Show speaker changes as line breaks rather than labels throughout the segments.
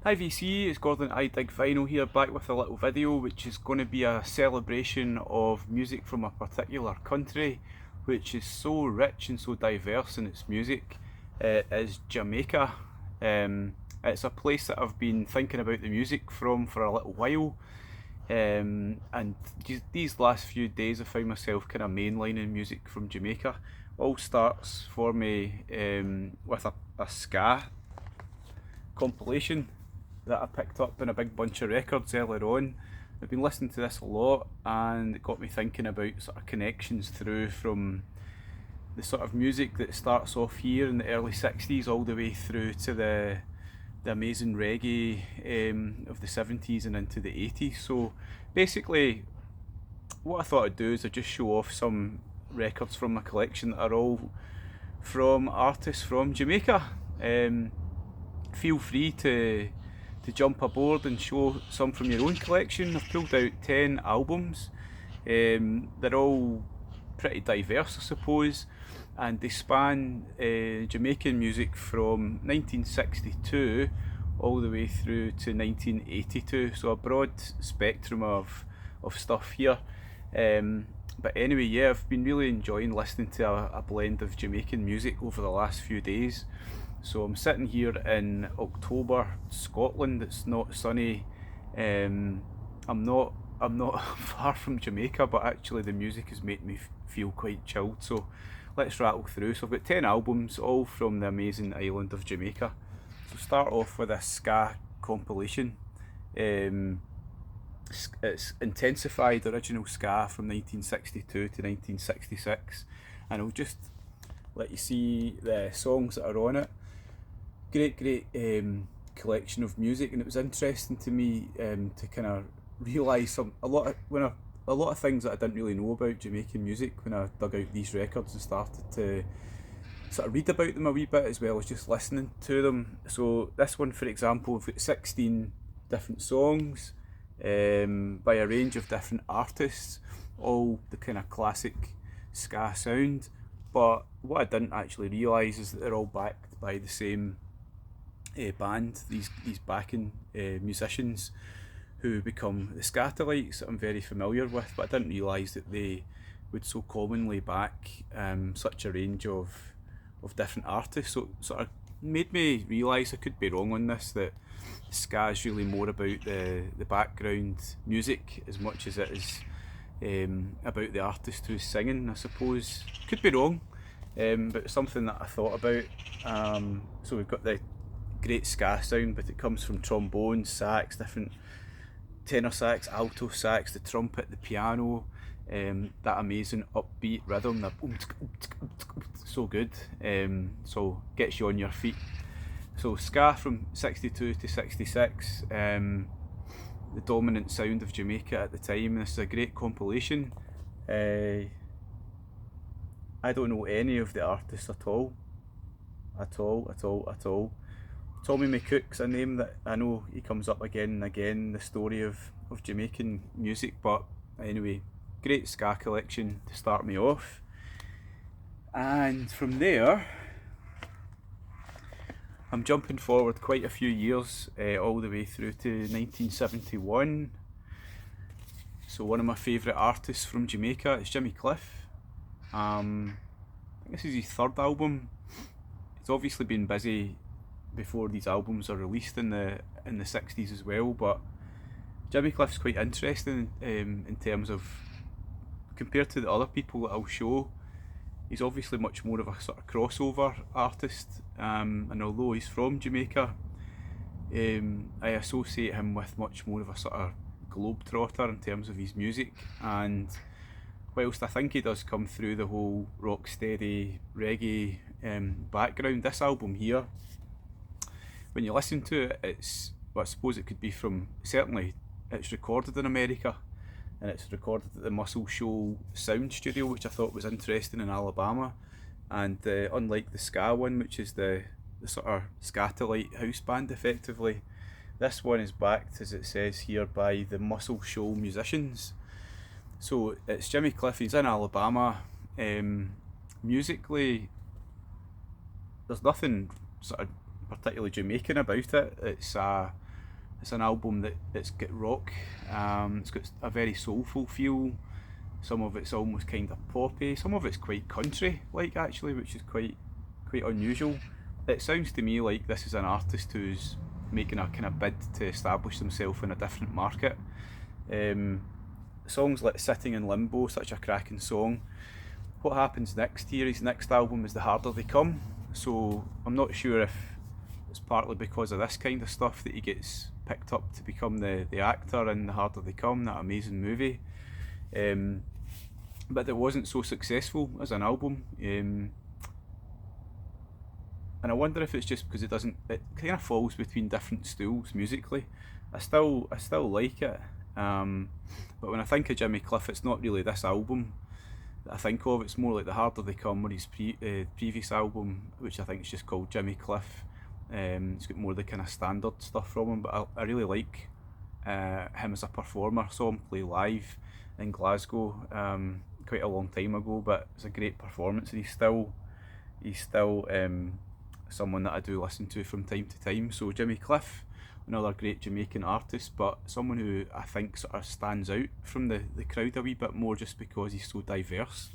Hi VC, it's Gordon I Dig Vinyl here, back with a little video which is going to be a celebration of music from a particular country which is so rich and so diverse in its music. It is Jamaica. It's a place that I've been thinking about the music from for a little while, and these last few days I found myself kind of mainlining music from Jamaica. All starts for me with a ska compilation that I picked up in a big bunch of records earlier on. I've been listening to this a lot and it got me thinking about sort of connections through from the sort of music that starts off here in the early 60s all the way through to the amazing reggae of the 70s and into the 80s. So basically what I thought I'd do is I'd just show off some records from my collection that are all from artists from Jamaica. Feel free to jump aboard and show some from your own collection. I've pulled out 10 albums. They're all pretty diverse, I suppose, and they span Jamaican music from 1962 all the way through to 1982, so a broad spectrum of stuff here. But anyway, yeah, I've been really enjoying listening to a blend of Jamaican music over the last few days. So I'm sitting here in October, Scotland. It's not sunny. I'm not far from Jamaica, but actually the music has made me feel quite chilled. So let's rattle through. So I've got 10 albums, all from the amazing island of Jamaica. So start off with a ska compilation. It's intensified original ska from 1962 to 1966, and I'll just let you see the songs that are on it. Great collection of music, and it was interesting to me to kind of realise a lot of things that I didn't really know about Jamaican music when I dug out these records and started to sort of read about them a wee bit as well as just listening to them. So this one, for example, we've got 16 different songs by a range of different artists, all the kind of classic ska sound. But what I didn't actually realise is that they're all backed by the same band, these backing musicians who become the Scatolites that I'm very familiar with, but I didn't realise that they would so commonly back such a range of different artists. So it sort of made me realise, I could be wrong on this, that ska is really more about the background music as much as it is about the artist who's singing, I suppose. Could be wrong, but it's something that I thought about. So we've got the great ska sound, but it comes from trombone, sax, different tenor sax, alto sax, the trumpet, the piano, that amazing upbeat rhythm, that so good, so gets you on your feet. So ska from 62 to 66, the dominant sound of Jamaica at the time. This is a great compilation. I don't know any of the artists at all. Tommy McCook's a name that I know he comes up again and again in the story of Jamaican music, but anyway, great ska collection to start me off. And from there, I'm jumping forward quite a few years, all the way through to 1971. So one of my favourite artists from Jamaica is Jimmy Cliff. I think this is his third album. He's obviously been busy before these albums are released in the 60s as well, but Jimmy Cliff's quite interesting in terms of, compared to the other people that I'll show, he's obviously much more of a sort of crossover artist, and although he's from Jamaica, I associate him with much more of a sort of globetrotter in terms of his music. And whilst I think he does come through the whole rocksteady reggae background, this album here, when you listen to it, it's, well, I suppose it could be from, certainly it's recorded in America, and it's recorded at the Muscle Shoals Sound Studio, which I thought was interesting, in Alabama. And unlike the ska one, which is the sort of Scatolite house band effectively, this one is backed, as it says here, by the Muscle Shoals musicians. So it's Jimmy Cliff, he's in Alabama. Musically, there's nothing sort of particularly Jamaican about it. It's a It's an album that's got rock, it's got a very soulful feel. Some of it's almost kind of poppy, some of it's quite country like actually, which is quite unusual. It sounds to me like this is an artist who's making a kind of bid to establish themselves in a different market. Songs like Sitting in Limbo, such a cracking song. What happens next here, his next album is The Harder They Come, so I'm not sure if it's partly because of this kind of stuff that he gets picked up to become the actor in The Harder They Come, that amazing movie. But it wasn't so successful as an album. And I wonder if it's just because it kind of falls between different stools musically. I still like it, but when I think of Jimmy Cliff, it's not really this album that I think of. It's more like The Harder They Come, or his previous album, which I think is just called Jimmy Cliff. It's got more of the kind of standard stuff from him, but I really like him as a performer. I saw him play live in Glasgow quite a long time ago, but it's a great performance, and he's still someone that I do listen to from time to time. So Jimmy Cliff, another great Jamaican artist, but someone who I think sort of stands out from the crowd a wee bit more just because he's so diverse.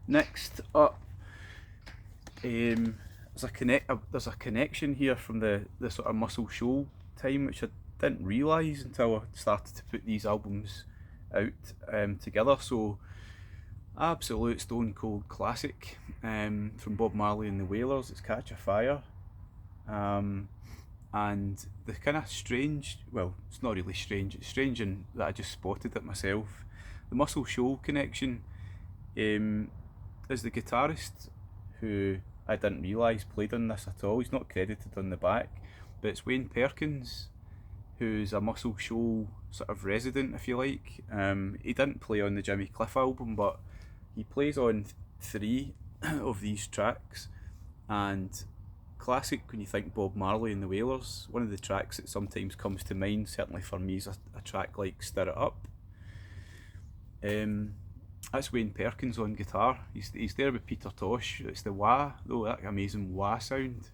Next up, there's a connection here from the sort of Muscle Shoal time, which I didn't realise until I started to put these albums out together. So absolute stone cold classic from Bob Marley and the Wailers, it's Catch a Fire. And the kind of strange, well, it's not really strange, it's strange in that I just spotted it myself. The Muscle Shoal connection is the guitarist who I didn't realise played on this at all. He's not credited on the back, but it's Wayne Perkins, who's a Muscle Shoal sort of resident, if you like. He didn't play on the Jimmy Cliff album, but he plays on 3 of these tracks. And classic when you think Bob Marley and the Wailers, one of the tracks that sometimes comes to mind, certainly for me, is a track like Stir It Up. That's Wayne Perkins on guitar. He's there with Peter Tosh. It's the wah, though, that amazing wah sound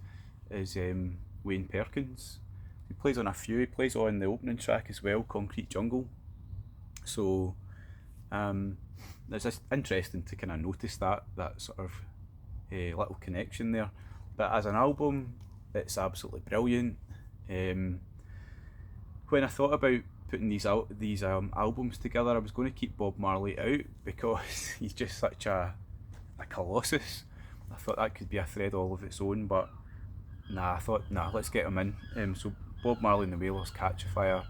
is Wayne Perkins. He plays on a few. He plays on the opening track as well, Concrete Jungle. So it's just interesting to kind of notice that sort of little connection there. But as an album, it's absolutely brilliant. When I thought about putting these albums together, I was going to keep Bob Marley out because he's just such a colossus. I thought that could be a thread all of its own, but I thought let's get him in. So Bob Marley and the Wailers, Catch a Fire,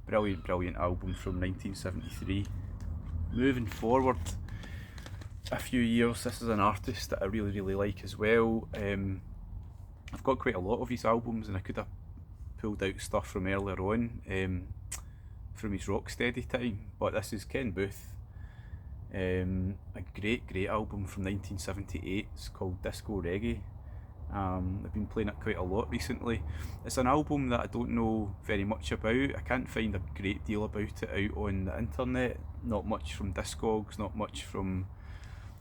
brilliant album from 1973. Moving forward a few years, this is an artist that I really like as well. I've got quite a lot of his albums, and I could have pulled out stuff from earlier on, from his rocksteady time, but this is Ken Boothe. A great album from 1978. It's called Disco Reggae. I've been playing it quite a lot recently. It's an album that I don't know very much about. I can't find a great deal about it out on the internet. Not much from Discogs, not much from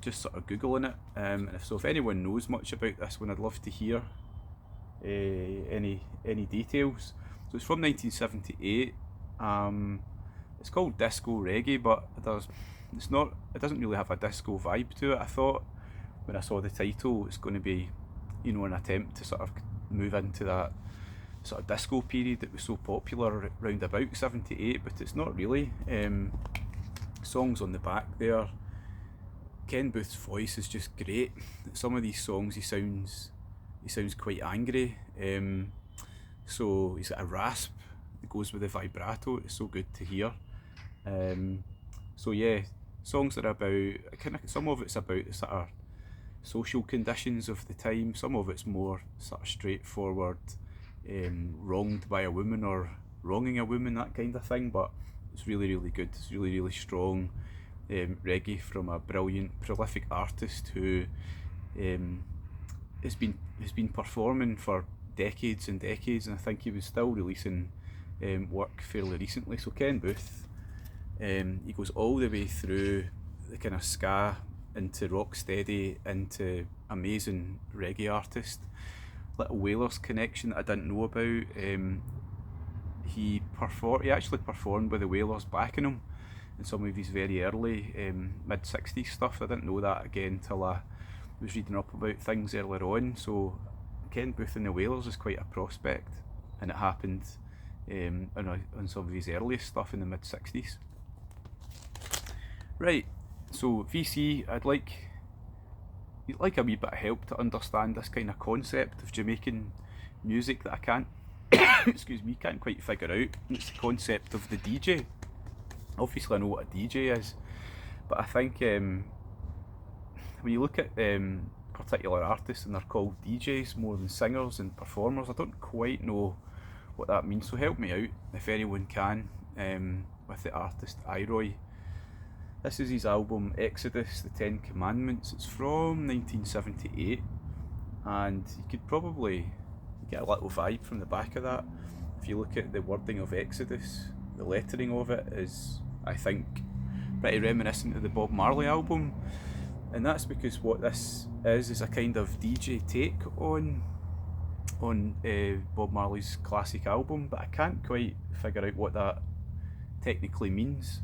just sort of googling it. And if anyone knows much about this one, I'd love to hear any details. So it's from 1978. It's called Disco Reggae, but it doesn't really have a disco vibe to it. I thought when I saw the title it's going to be, an attempt to sort of move into that sort of disco period that was so popular around about 78, but it's not really. Songs on the back there. Ken Booth's voice is just great. Some of these songs he sounds quite angry. So he's got a rasp that goes with the vibrato. It's so good to hear. So yeah, songs that are about some of it's about the sort of social conditions of the time. Some of it's more sort of straightforward, wronged by a woman or wronging a woman, that kind of thing. But it's really good. It's really strong reggae from a brilliant, prolific artist who has been performing for decades and decades, and I think he was still releasing work fairly recently. So Ken Boothe, he goes all the way through the kind of ska into rocksteady into amazing reggae artist. Little Wailers connection that I didn't know about. he actually performed with the Wailers backing him in some of his very early mid-60s stuff. I didn't know that again till I was reading up about things earlier on. So Ken Boothe and the Wailers is quite a prospect, and it happened on some of his earliest stuff in the mid-60s. Right, so VC, I'd like a wee bit of help to understand this kind of concept of Jamaican music that I can't can't quite figure out. It's the concept of the DJ. Obviously I know what a DJ is, but I think when you look at particular artists and they're called DJs more than singers and performers, I don't quite know what that means, so help me out if anyone can with the artist IROY. This is his album Exodus, the 10 Commandments. It's from 1978, and you could probably get a little vibe from the back of that. If you look at the wording of Exodus, the lettering of it is, I think, pretty reminiscent of the Bob Marley album, and that's because what this is a kind of DJ take on Bob Marley's classic album, but I can't quite figure out what that technically means.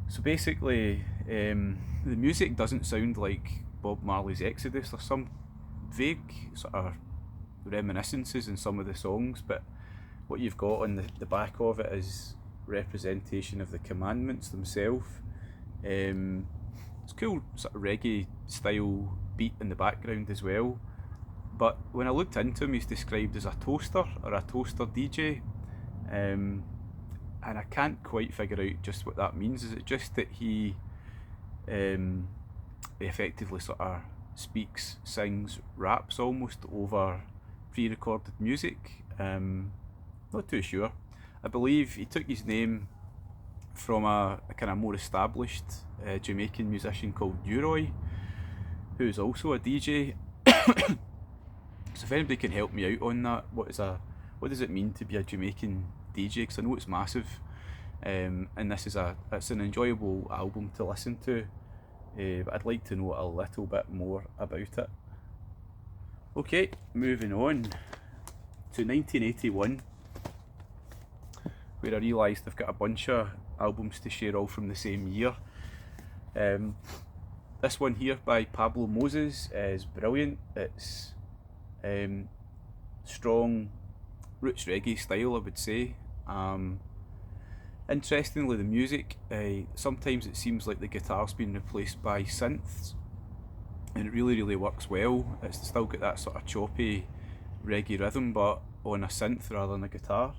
So basically, the music doesn't sound like Bob Marley's Exodus. There's some vague sort of reminiscences in some of the songs, but what you've got on the back of it is representation of the commandments themselves. It's cool sort of reggae style beat in the background as well. But when I looked into him, he's described as a toaster or a toaster DJ. And I can't quite figure out just what that means. Is it just that he effectively sort of speaks, sings, raps almost over pre-recorded music? Not too sure. I believe he took his name from a kind of more established Jamaican musician called IROY, who's also a DJ. So if anybody can help me out on that, what does it mean to be a Jamaican DJ? Because I know it's massive, and it's an enjoyable album to listen to, but I'd like to know a little bit more about it. Okay, moving on to 1981, where I realised I've got a bunch of albums to share all from the same year. This one here by Pablo Moses is brilliant. It's strong roots reggae style, I would say. Interestingly, the music, sometimes it seems like the guitar's been replaced by synths, and it really works well. It's still got that sort of choppy reggae rhythm, but on a synth rather than a guitar.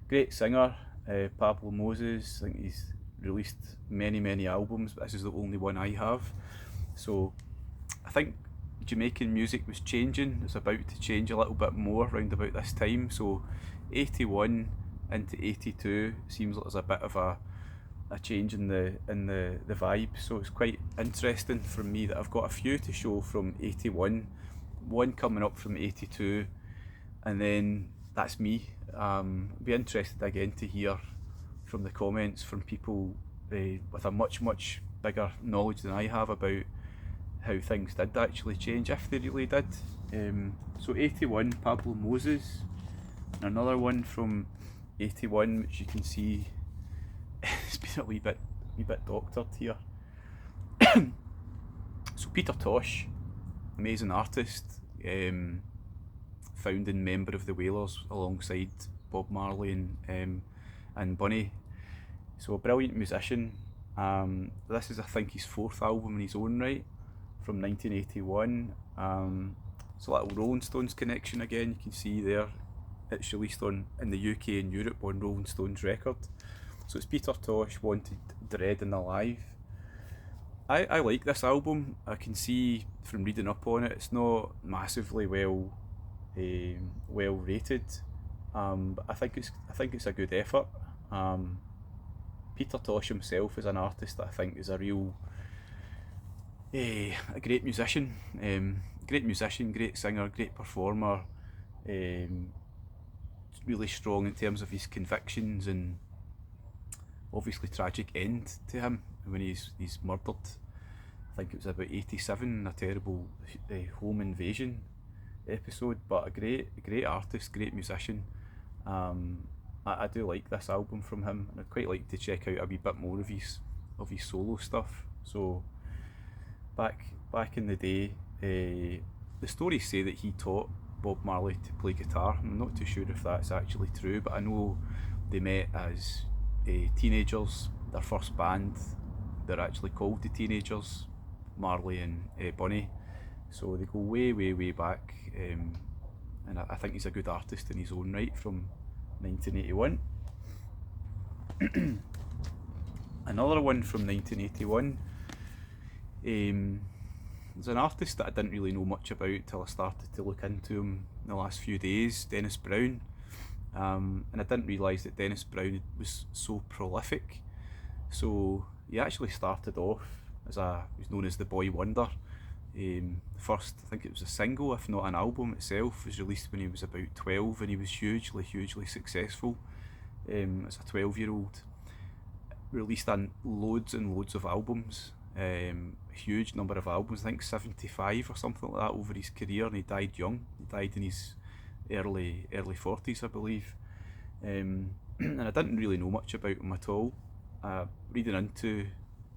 Great singer, Pablo Moses. I think he's released many albums, but this is the only one I have. So I think Jamaican music was changing. It's about to change a little bit more around about this time. So 81 into 82 seems like there's a bit of a change in the vibe. So it's quite interesting for me that I've got a few to show from 81, one coming up from 82, and then that's me. I'd be interested again to hear from the comments from people with a much bigger knowledge than I have about how things did actually change, if they really did. So 81, Pablo Moses, and another one from 81, which you can see it's been a wee bit doctored here. So Peter Tosh, amazing artist, founding member of the Wailers alongside Bob Marley and Bunny. So a brilliant musician. This is, I think, his fourth album in his own right, from 1981. It's a little Rolling Stones connection again. You can see there it's released in the UK and Europe on Rolling Stones record. So it's Peter Tosh, Wanted, Dead and Alive. I like this album. I can see from reading up on it, it's not massively well rated, but I think it's a good effort. Peter Tosh himself is an artist that I think is a great musician, great singer, great performer, really strong in terms of his convictions, and obviously tragic end to him when he's murdered. I think it was about 87, a terrible home invasion episode, but a great artist, great musician. I do like this album from him, and I'd quite like to check out a wee bit more of his solo stuff. So back in the day, the stories say that he taught Bob Marley to play guitar. I'm not too sure if that's actually true, but I know they met as teenagers. Their first band, they're actually called the Teenagers, Marley and Bunny. So they go way back, and I think he's a good artist in his own right from 1981. Another one from 1981. There's an artist that I didn't really know much about till I started to look into him in the last few days, Dennis Brown. And I didn't realise that Dennis Brown was so prolific. So he actually started off he was known as the Boy Wonder. First, I think it was a single, if not an album itself, was released when he was about 12, and he was hugely successful as a 12-year-old. Released on loads and loads of albums, a huge number of albums, I think 75 or something like that over his career, and he died young. He died in his early 40s, I believe. And I didn't really know much about him at all. Reading into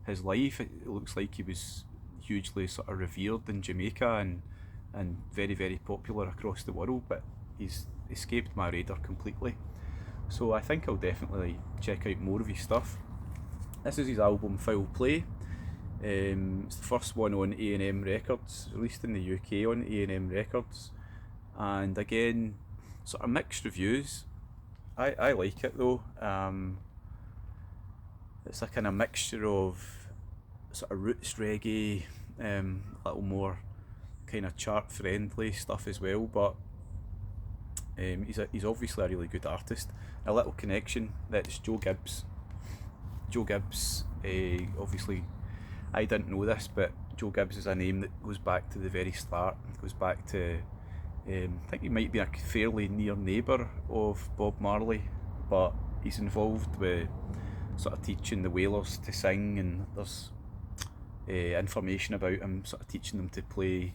his life, it looks like he was hugely sort of revered in Jamaica and very popular across the world, but he's escaped my radar completely. So I think I'll definitely check out more of his stuff. This is his album Foul Play. It's the first one on A&M Records, released in the UK on A&M Records, and again, sort of mixed reviews. I like it though. It's a kind of mixture of sort of roots reggae, a little more kind of chart friendly stuff as well, but he's obviously a really good artist. A little connection, that's Joe Gibbs. Joe Gibbs, obviously I didn't know this, but Joe Gibbs is a name that goes back to the very start. It goes back to, I think he might be a fairly near neighbour of Bob Marley, but he's involved with sort of teaching the Wailers to sing, and there's information about him sort of teaching them to play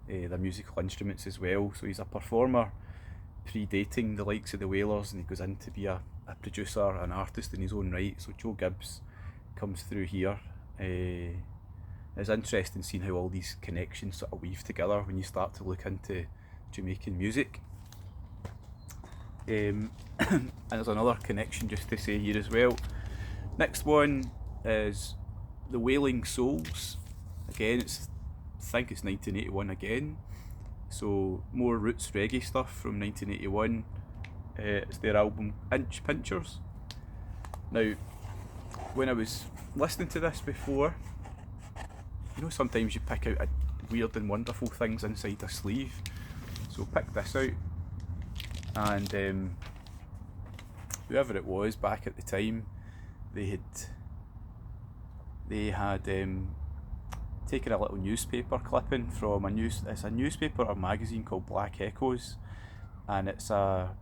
their musical instruments as well. So he's a performer predating the likes of the Wailers, and he goes in to be a producer, an artist in his own right. So Joe Gibbs comes through here. It's interesting seeing how all these connections sort of weave together when you start to look into Jamaican music. And there's another connection just to say here as well. Next one is the Wailing Souls. Again, I think it's 1981 again. So more roots reggae stuff from 1981. It's their album Inch Pinchers. Now, when I was listening to this before, you know, sometimes you pick out weird and wonderful things inside a sleeve. So pick this out, and whoever it was back at the time, they had taken a little newspaper clipping from it's a newspaper or magazine called Black Echoes, and it's a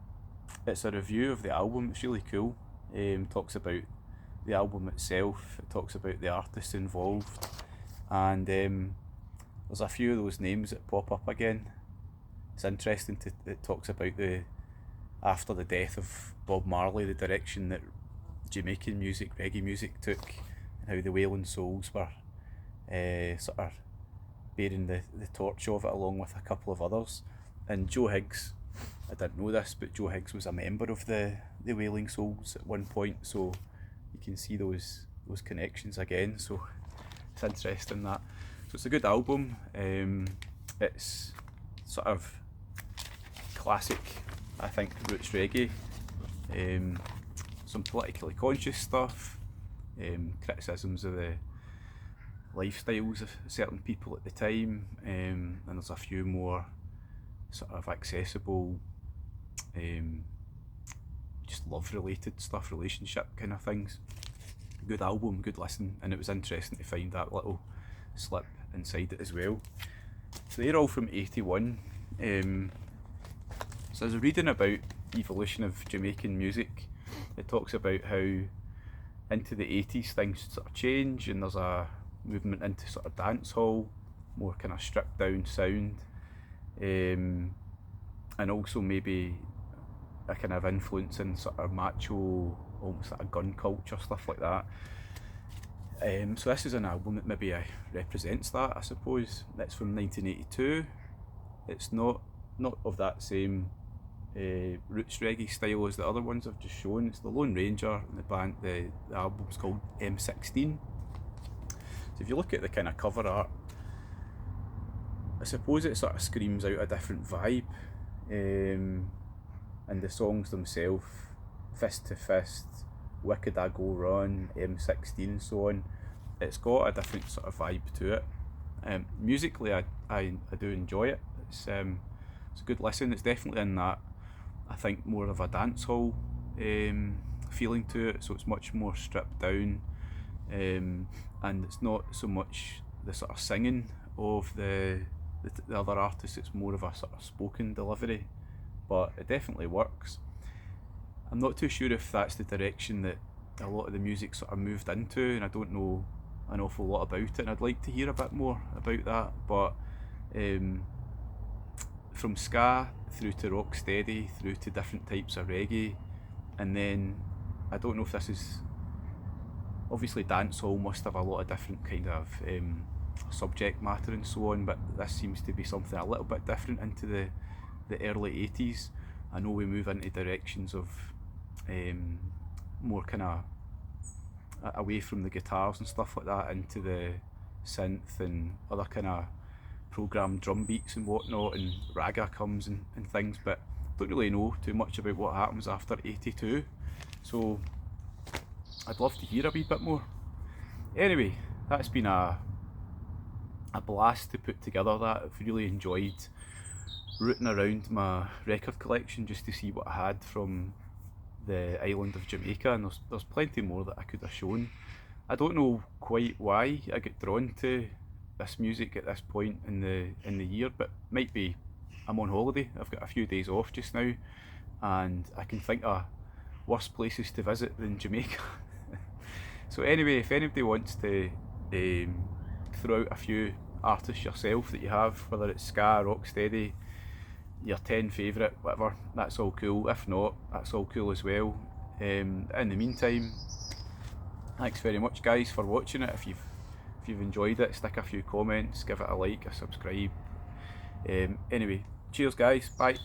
review of the album. It's really cool. Talks about the album itself, it talks about the artists involved, and there's a few of those names that pop up again. It's interesting it talks about after the death of Bob Marley, the direction that Jamaican music, reggae music took, and how the Wailing Souls were sort of bearing the torch of it along with a couple of others. And Joe Higgs, I didn't know this, but Joe Higgs was a member of the Wailing Souls at one point, so you can see those connections again. So it's interesting that. So it's a good album. It's sort of classic, I think, roots reggae. Some politically conscious stuff, criticisms of the lifestyles of certain people at the time, and there's a few more sort of accessible, just love related stuff, relationship kind of things. Good album, good listen, and it was interesting to find that little slip inside it as well. So they're all from 81. So I was reading about evolution of Jamaican music. It talks about how into the 80s things sort of change, and there's a movement into sort of dancehall, more kind of stripped down sound, and also maybe a kind of influence in sort of macho, almost like a gun culture, stuff like that. So this is an album that maybe represents that, I suppose. It's from 1982. It's not of that same roots reggae style as the other ones I've just shown. It's the Lone Ranger, and the album's called M16. So if you look at the kind of cover art, I suppose it sort of screams out a different vibe, and the songs themselves, Fist to Fist, Wicked I Go Run, M16 and so on, it's got a different sort of vibe to it. Musically I do enjoy it. It's a good listen. It's definitely in that, I think, more of a dancehall feeling to it, so it's much more stripped down, and it's not so much the sort of singing of the other artists, it's more of a sort of spoken delivery, but it definitely works. I'm not too sure if that's the direction that a lot of the music sort of moved into, and I don't know an awful lot about it, and I'd like to hear a bit more about that. But from ska through to rocksteady, through to different types of reggae, and then I don't know if this is, obviously dancehall must have a lot of different kind of subject matter and so on, but this seems to be something a little bit different into the early 80s. I know we move into directions of more kind of away from the guitars and stuff like that into the synth and other kind of programmed drum beats and whatnot, and raga comes and things, but don't really know too much about what happens after 82, so I'd love to hear a wee bit more. Anyway, that's been a blast to put together. That I've really enjoyed rooting around my record collection just to see what I had from the island of Jamaica, and there's plenty more that I could have shown. I don't know quite why I get drawn to this music at this point in the year, but might be I'm on holiday. I've got a few days off just now, and I can think of worse places to visit than Jamaica. So anyway, if anybody wants to throw out a few artists yourself that you have, whether it's ska, rocksteady, your 10 favourite, whatever, that's all cool. If not, that's all cool as well. In the meantime, thanks very much guys for watching it. If you've enjoyed it, stick a few comments, give it a like, a subscribe. Anyway, cheers guys, bye.